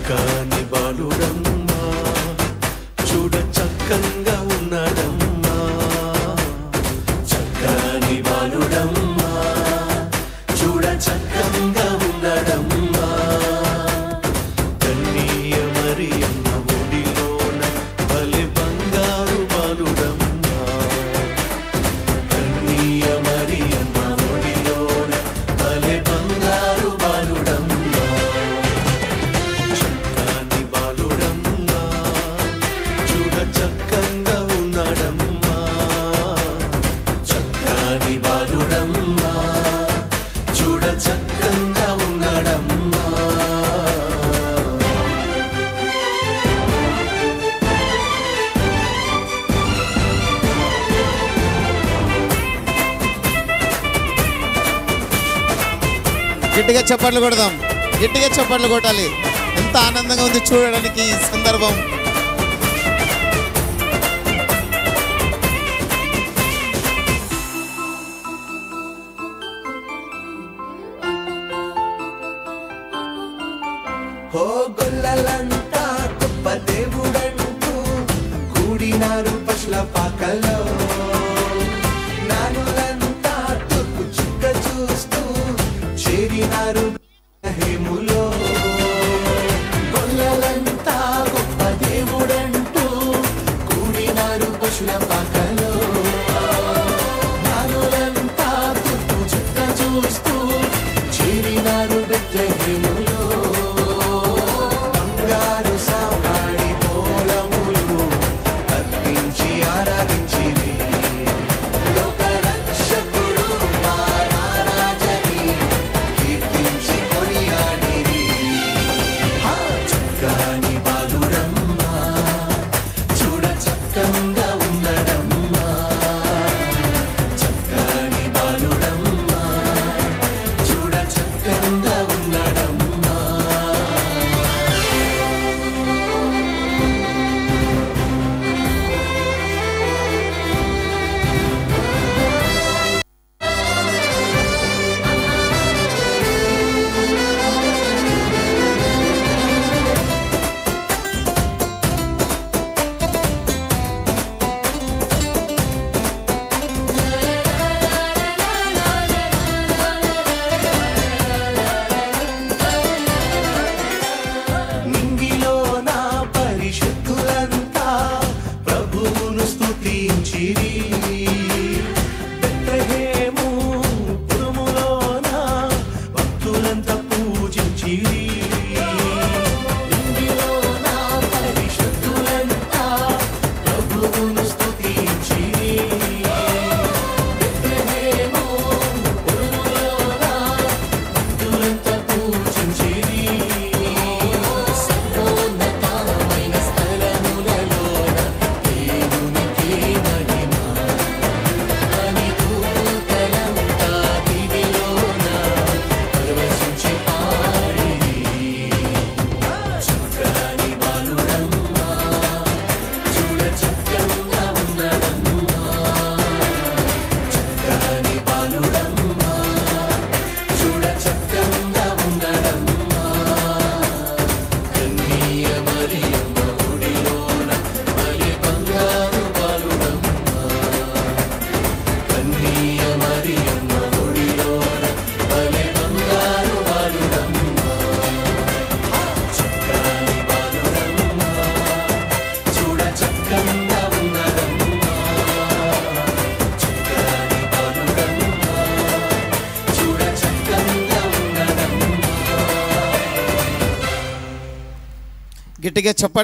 చక్కని బాలుడమ్మా చూడ చక్కంగా ఉన్నాడమ్మా చక్కని బాలుడమ్మా చూడ చక్కంగా ఉన్నాడమ్మా కన్నీయ మరియమ్మ ఒడిలోన భలే బంగారు బాలుడమ్మా కన్నీయ మరియమ్మ ఒడిలోన భలే బంగారు బాలుడమ్మా చక్కని బాలుడమ్మా చూడ చక్కంగా ఉన్నాడమ్మా చక్కని బాలుడమ్మా చూడ చక్కంగా ఉన్నాడమ్మా గట్టిగా చప్పట్లు కొడదాం, గట్టిగా చప్పట్లు కొట్టాలి. ఎంత ఆనందంగా ఉంది చూడడానికి ఈ సందర్భం. ఓ గొల్లలంతా గొప్ప దేవుడంటూ కూడినారు పశుల పాకలో నానులంతా తూర్పు చుక్క చూస్తూ చేరినారు హేములో గొల్లలంతా గొప్ప దేవుడంటూ కూడినారు పశుల పాకలో నానులంతా తూర్పు చుక్క చూస్తూ చేరినారు బెత్లెహేములో గట్టిగా చప్పట్లు